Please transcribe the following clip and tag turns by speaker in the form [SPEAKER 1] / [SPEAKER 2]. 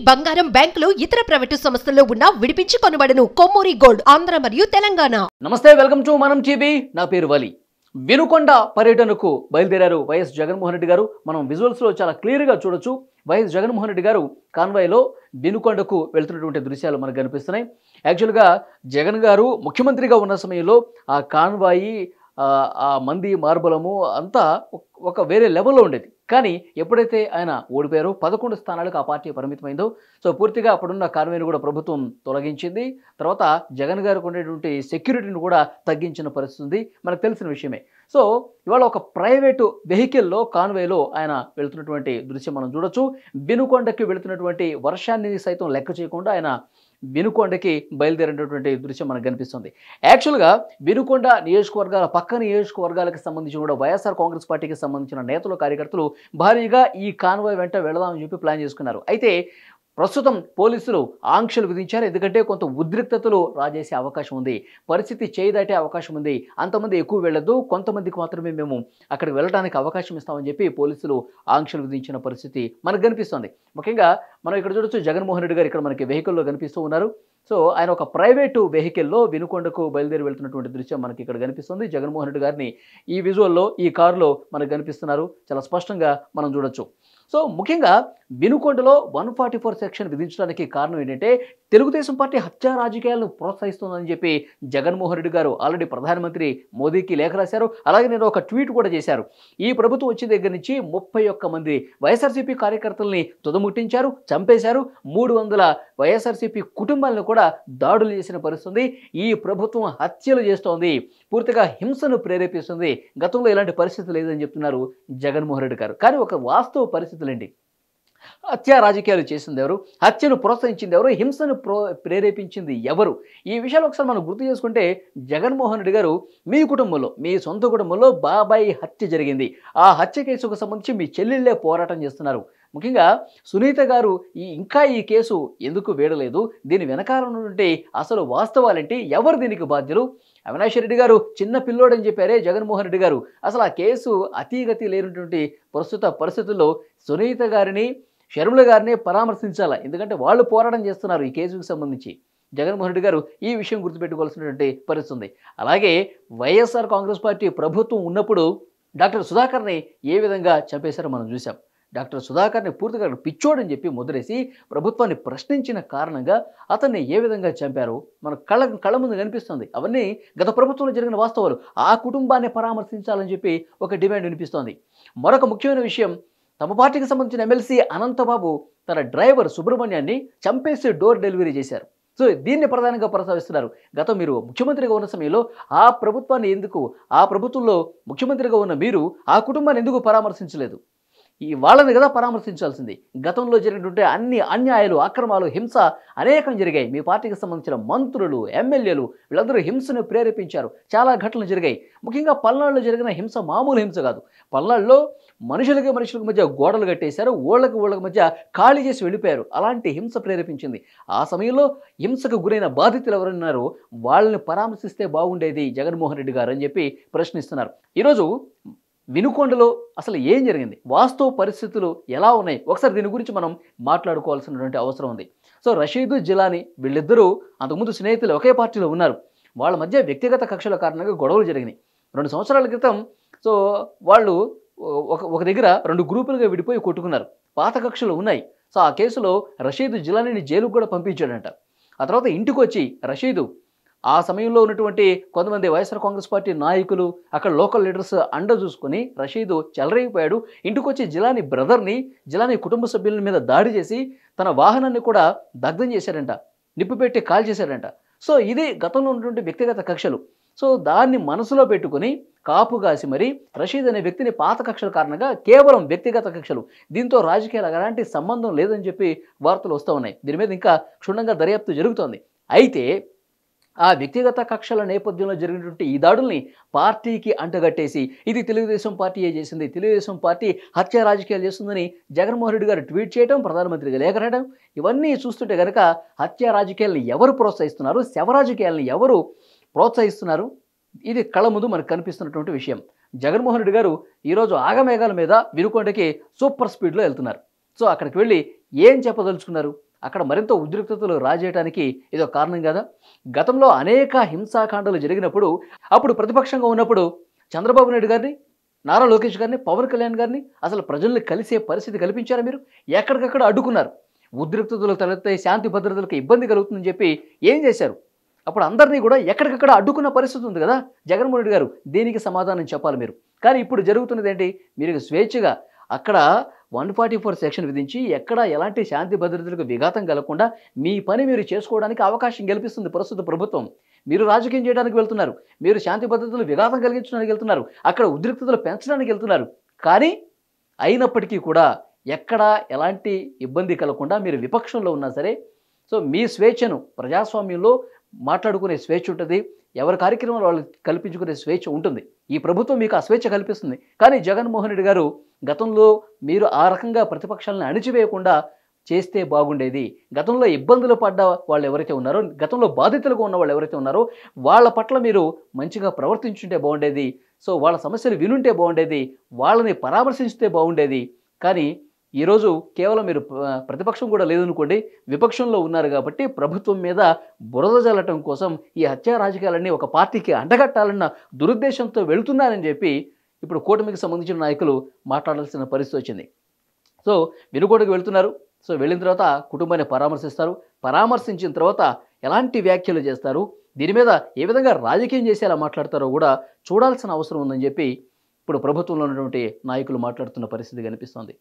[SPEAKER 1] బంగారం బ్యాంకులు ఇతర ప్రైవేటు సంస్థల్లో ఉన్న విడిపించి కొనబడను. కొమ్మూరి గోల్డ్ ఆంధ్ర మరియు తెలంగాణ.
[SPEAKER 2] నమస్తే, వెల్కమ్ టు మనం టీవీ. నా పేరు వలి. వినుకొండ పర్యటనకు బయలుదేరారు వైఎస్ జగన్మోహన్ రెడ్డి గారు. మనం విజువల్స్ లో చాలా క్లియర్ గా చూడొచ్చు. వైఎస్ జగన్మోహన్ రెడ్డి గారు కాన్వాయ్లో వినుకొండకు వెళ్తున్నటువంటి దృశ్యాలు మనకు కనిపిస్తున్నాయి. యాక్చువల్గా జగన్ గారు ముఖ్యమంత్రిగా ఉన్న సమయంలో ఆ కాన్వాయి ఆ మంది మార్బలము అంతా ఒక వేరే లెవెల్లో ఉండేది. కానీ ఎప్పుడైతే ఆయన ఓడిపోయారో 11 స్థానాలకు ఆ పార్టీ పరిమితమైందో, సో పూర్తిగా అప్పుడున్న కాన్వాయ్ని కూడా ప్రభుత్వం తొలగించింది. తర్వాత జగన్ గారికి ఉండేటువంటి సెక్యూరిటీని కూడా తగ్గించిన పరిస్థితి ఉంది, మనకు తెలిసిన విషయమే. సో ఇవాళ ఒక ప్రైవేటు వెహికల్లో కాన్వాయ్లో ఆయన వెళ్తున్నటువంటి దృశ్యం మనం చూడొచ్చు. వినుకొండకి వెళుతున్నటువంటి వర్షాన్ని సైతం లెక్క చేయకుండా ఆయన వినుకొండకి బయలుదేరినటువంటి దృశ్యం మనకు కనిపిస్తుంది. యాక్చువల్గా వినుకొండ నియోజకవర్గాల పక్క నియోజకవర్గాలకు సంబంధించి కూడా వైఎస్ఆర్ కాంగ్రెస్ పార్టీకి సంబంధించిన నేతలు కార్యకర్తలు భారీగా ఈ కాన్వాయ్ వెంట వెళదామని చెప్పి ప్లాన్ చేసుకున్నారు. అయితే ప్రస్తుతం పోలీసులు ఆంక్షలు విధించారు. ఎందుకంటే కొంత ఉద్రిక్తతలు రాజేసే అవకాశం ఉంది, పరిస్థితి చేయి దాటే అవకాశం ఉంది. అంతమంది ఎక్కువ వెళ్ళొద్దు, కొంతమందికి మాత్రమే మేము అక్కడికి వెళ్ళడానికి అవకాశం ఇస్తామని చెప్పి పోలీసులు ఆంక్షలు విధించిన పరిస్థితి మనకు కనిపిస్తుంది. ముఖ్యంగా మనం ఇక్కడ చూడొచ్చు, జగన్మోహన్ రెడ్డి గారు ఇక్కడ మనకి వెహికల్లో కనిపిస్తూ ఉన్నారు. సో ఆయన ఒక ప్రైవేటు వెహికల్లో వినుకొండకు బయలుదేరి వెళ్తున్నటువంటి దృశ్యం మనకి ఇక్కడ కనిపిస్తుంది. జగన్మోహన్ రెడ్డి గారిని ఈ విజువల్లో ఈ కారులో మనకు కనిపిస్తున్నారు, చాలా స్పష్టంగా మనం చూడొచ్చు. సో ముఖ్యంగా వినుకొండలో 144 సెక్షన్ విధించడానికి కారణం ఏంటంటే తెలుగుదేశం పార్టీ హత్యా రాజకీయాలను ప్రోత్సహిస్తుందని చెప్పి జగన్మోహన్ రెడ్డి గారు ఆల్రెడీ ప్రధానమంత్రి మోదీకి లేఖ రాశారు. అలాగే నేను ఒక ట్వీట్ కూడా చేశారు. ఈ ప్రభుత్వం వచ్చిన దగ్గర నుంచి 31 మంది వైఎస్ఆర్సీపీ కార్యకర్తల్ని తుదముట్టించారు, చంపేశారు. 300 వైఎస్ఆర్సీపీ కుటుంబాలను కూడా దాడులు చేసిన పరిస్థితి. ఈ ప్రభుత్వం హత్యలు చేస్తోంది, పూర్తిగా హింసను ప్రేరేపిస్తుంది. గతంలో ఇలాంటి పరిస్థితి లేదని చెప్తున్నారు జగన్మోహన్ రెడ్డి గారు. కానీ ఒక వాస్తవ పరిస్థితులండి, హత్యా రాజకీయాలు చేసింది ఎవరు, హత్యను ప్రోత్సహించింది ఎవరు, హింసను ప్రేరేపించింది ఎవరు? ఈ విషయాలు ఒకసారి మనం గుర్తు చేసుకుంటే, జగన్మోహన్ రెడ్డి గారు మీ కుటుంబంలో, మీ సొంత కుటుంబంలో బాబాయి హత్య జరిగింది. ఆ హత్య కేసుకు సంబంధించి మీ చెల్లెళ్ళే పోరాటం చేస్తున్నారు. ముఖ్యంగా సునీత గారు ఇంకా ఈ కేసు ఎందుకు వేడలేదు, దీని వెనకాల నుండి అసలు వాస్తవాలేంటి, ఎవరు దీనికి బాధ్యులు? అవినాష్ రెడ్డి గారు చిన్న పిల్లోడని చెప్పారే జగన్మోహన్ రెడ్డి గారు. అసలు ఆ కేసు అతీగతి లేనటువంటి ప్రస్తుత పరిస్థితుల్లో సునీత గారిని, షర్మిల గారిని పరామర్శించాలా, ఎందుకంటే వాళ్ళు పోరాటం చేస్తున్నారు ఈ కేసుకు సంబంధించి. జగన్మోహన్ రెడ్డి గారు ఈ విషయం గుర్తుపెట్టుకోవాల్సినటువంటి పరిస్థితి ఉంది. అలాగే వైఎస్ఆర్ కాంగ్రెస్ పార్టీ ప్రభుత్వం ఉన్నప్పుడు డాక్టర్ సుధాకర్ని ఏ విధంగా చంపేశారో మనం చూసాం. డాక్టర్ సుధాకర్ని పూర్తిగా పిచ్చోడని చెప్పి ముద్రేసి ప్రభుత్వాన్ని ప్రశ్నించిన కారణంగా అతన్ని ఏ విధంగా చంపారో మన కళ్ళ ముందు కనిపిస్తుంది. అవన్నీ గత ప్రభుత్వంలో జరిగిన వాస్తవాలు. ఆ కుటుంబాన్ని పరామర్శించాలని చెప్పి ఒక డిమాండ్ వినిపిస్తోంది. మరొక ముఖ్యమైన విషయం, తమ పార్టీకి సంబంధించిన ఎమ్మెల్సీ అనంతబాబు తన డ్రైవర్ సుబ్రహ్మణ్యాన్ని చంపేసి డోర్ డెలివరీ చేశారు. సో దీన్ని ప్రధానంగా ప్రస్తావిస్తున్నారు. గతం మీరు ముఖ్యమంత్రిగా ఉన్న సమయంలో ఆ ప్రభుత్వాన్ని ఎందుకు, ఆ ప్రభుత్వంలో ముఖ్యమంత్రిగా ఉన్న మీరు ఆ కుటుంబాన్ని ఎందుకు పరామర్శించలేదు? ఈ వాళ్ళని కదా పరామర్శించాల్సింది. గతంలో జరిగినటువంటి అన్ని అన్యాయాలు, అక్రమాలు, హింస అనేకం జరిగాయి. మీ పార్టీకి సంబంధించిన మంత్రులు, ఎమ్మెల్యేలు వీళ్ళందరూ హింసను ప్రేరేపించారు. చాలా ఘటనలు జరిగాయి. ముఖ్యంగా పల్నాడులో జరిగిన హింస మామూలు హింస కాదు. పల్నాడులో మనుషులకి మధ్య గోడలు కట్టేశారు, ఊళ్ళకి మధ్య ఖాళీ చేసి వెళ్ళిపోయారు. అలాంటి హింస ప్రేరేపించింది. ఆ సమయంలో హింసకు గురైన బాధితులు ఎవరున్నారో వాళ్ళని పరామర్శిస్తే బాగుండేది జగన్మోహన్ రెడ్డి గారు అని చెప్పి ప్రశ్నిస్తున్నారు. ఈరోజు వినుకొండలో అసలు ఏం జరిగింది, వాస్తవ పరిస్థితులు ఎలా ఉన్నాయి, ఒకసారి దీని గురించి మనం మాట్లాడుకోవాల్సినటువంటి అవసరం ఉంది. సో రషీదు, జిలానీ వీళ్ళిద్దరూ అంతకుముందు స్నేహితులు, ఒకే పార్టీలో ఉన్నారు. వాళ్ళ మధ్య వ్యక్తిగత కక్షల కారణంగా గొడవలు జరిగినాయి 2 సంవత్సరాల క్రితం. సో వాళ్ళు ఒక దగ్గర 2 గ్రూపులుగా విడిపోయి కొట్టుకున్నారు. పాత కక్షలు ఉన్నాయి. సో ఆ కేసులో రషీదు జిలానీని జైలుకు కూడా పంపించాడంట. ఆ తర్వాత ఇంటికి వచ్చి రషీదు ఆ సమయంలో ఉన్నటువంటి కొంతమంది వైఎస్ఆర్ కాంగ్రెస్ పార్టీ నాయకులు, అక్కడ లోకల్ లీడర్స్ అండ చూసుకొని రషీదు చెలరేగిపోయాడు. ఇంటికి వచ్చి జిలానీ బ్రదర్ని, జిలానీ కుటుంబ సభ్యుల మీద దాడి చేసి తన వాహనాన్ని కూడా దగ్ధం చేశాడంట, నిప్పు పెట్టి కాల్ చేశాడంట. సో ఇది గతంలో ఉన్నటువంటి వ్యక్తిగత కక్షలు. సో దాన్ని మనసులో పెట్టుకుని కాపు కాసి మరి రషీద్ అనే వ్యక్తిని పాత కక్షల కారణంగా, కేవలం వ్యక్తిగత కక్షలు, దీంతో రాజకీయాలకు ఎలాంటి సంబంధం లేదని చెప్పి వార్తలు వస్తూ ఉన్నాయి. దీని మీద ఇంకా క్షుణ్ణంగా దర్యాప్తు జరుగుతోంది. అయితే ఆ వ్యక్తిగత కక్షల నేపథ్యంలో జరిగినటువంటి ఈ దాడుల్ని పార్టీకి అంటగట్టేసి ఇది తెలుగుదేశం పార్టీయే చేసింది, తెలుగుదేశం పార్టీ హత్య రాజకీయాలు చేస్తుందని జగన్మోహన్ రెడ్డి గారు ట్వీట్ చేయడం, ప్రధానమంత్రిగా లేఖ రాయడం, ఇవన్నీ చూస్తుంటే కనుక హత్య రాజకీయాలను ఎవరు ప్రోత్సహిస్తున్నారు, శవ రాజకీయాలను ఎవరు ప్రోత్సహిస్తున్నారు, ఇది కళ్ళ ముందు మనకు కనిపిస్తున్నటువంటి విషయం. జగన్మోహన్ రెడ్డి గారు ఈరోజు ఆగమేఘాల మీద వినుకొండకి సూపర్ స్పీడ్లో వెళ్తున్నారు. సో అక్కడికి వెళ్ళి ఏం చెప్పదలుచుకున్నారు, అక్కడ మరింత ఉద్రిక్తతలు రాజేయడానికి ఇదో కారణం కదా. గతంలో అనేక హింసాకాండాలు జరిగినప్పుడు అప్పుడు ప్రతిపక్షంగా ఉన్నప్పుడు చంద్రబాబు నాయుడు గారిని, నారా లోకేష్ గారిని, పవన్ కళ్యాణ్ గారిని అసలు ప్రజల్ని కలిసే పరిస్థితి కల్పించారా మీరు? ఎక్కడికక్కడ అడ్డుకున్నారు. ఉద్రిక్తతలు తలెత్తాయి, శాంతి భద్రతలకు ఇబ్బంది కలుగుతుందని చెప్పి ఏం చేశారు? అప్పుడు అందరినీ కూడా ఎక్కడికక్కడ అడ్డుకున్న పరిస్థితి ఉంది కదా. జగన్మోహన్ రెడ్డి గారు దీనికి సమాధానం చెప్పాలి మీరు. కానీ ఇప్పుడు జరుగుతున్నది ఏంటి? మీరు స్వేచ్ఛగా అక్కడ 144 సెక్షన్ విధించి ఎక్కడ ఎలాంటి శాంతి భద్రతలకు విఘాతం కలగకుండా మీ పని మీరు చేసుకోవడానికి అవకాశం కల్పిస్తుంది ప్రస్తుత ప్రభుత్వం. మీరు రాజకీయం చేయడానికి వెళ్తున్నారు, మీరు శాంతి భద్రతలు విఘాతం కలిగించడానికి వెళ్తున్నారు, అక్కడ ఉద్రిక్తతలు పెంచడానికి వెళ్తున్నారు. కానీ అయినప్పటికీ కూడా ఎక్కడ ఎలాంటి ఇబ్బంది కలగకుండా మీరు విపక్షంలో ఉన్నా సరే, సో మీ స్వేచ్ఛను ప్రజాస్వామ్యంలో మాట్లాడుకునే స్వేచ్ఛ ఉంటుంది, ఎవరి కార్యక్రమాలు వాళ్ళు కల్పించుకునే స్వేచ్ఛ ఉంటుంది. ఈ ప్రభుత్వం మీకు ఆ స్వేచ్ఛ కల్పిస్తుంది. కానీ జగన్మోహన్ రెడ్డి గారు గతంలో మీరు ఆ రకంగా ప్రతిపక్షాలను అణిచివేయకుండా చేస్తే బాగుండేది. గతంలో ఇబ్బందులు పడ్డ వాళ్ళు ఎవరైతే ఉన్నారో, గతంలో బాధితులుగా ఉన్న వాళ్ళు ఎవరైతే ఉన్నారో వాళ్ళ పట్ల మీరు మంచిగా ప్రవర్తించుంటే బాగుండేది. సో వాళ్ళ సమస్యలు వినుంటే బాగుండేది, వాళ్ళని పరామర్శించితే బాగుండేది. కానీ ఈరోజు కేవలం మీరు ప్రతిపక్షం కూడా లేదనుకోండి, విపక్షంలో ఉన్నారు కాబట్టి ప్రభుత్వం మీద బురద జల్లటం కోసం ఈ హత్యా రాజకీయాలన్నీ ఒక పార్టీకి అంటగట్టాలన్న దురుద్దేశంతో వెళుతున్నారని చెప్పి ఇప్పుడు కూటమికి సంబంధించిన నాయకులు మాట్లాడాల్సిన పరిస్థితి వచ్చింది. సో వినుకోటకు వెళ్తున్నారు. సో వెళ్ళిన తర్వాత కుటుంబాన్ని పరామర్శిస్తారు. పరామర్శించిన తర్వాత ఎలాంటి వ్యాఖ్యలు చేస్తారు, దీని మీద ఏ విధంగా రాజకీయం చేసేలా మాట్లాడతారో కూడా చూడాల్సిన అవసరం ఉందని చెప్పి ఇప్పుడు ప్రభుత్వంలో ఉన్నటువంటి నాయకులు మాట్లాడుతున్న పరిస్థితి కనిపిస్తోంది.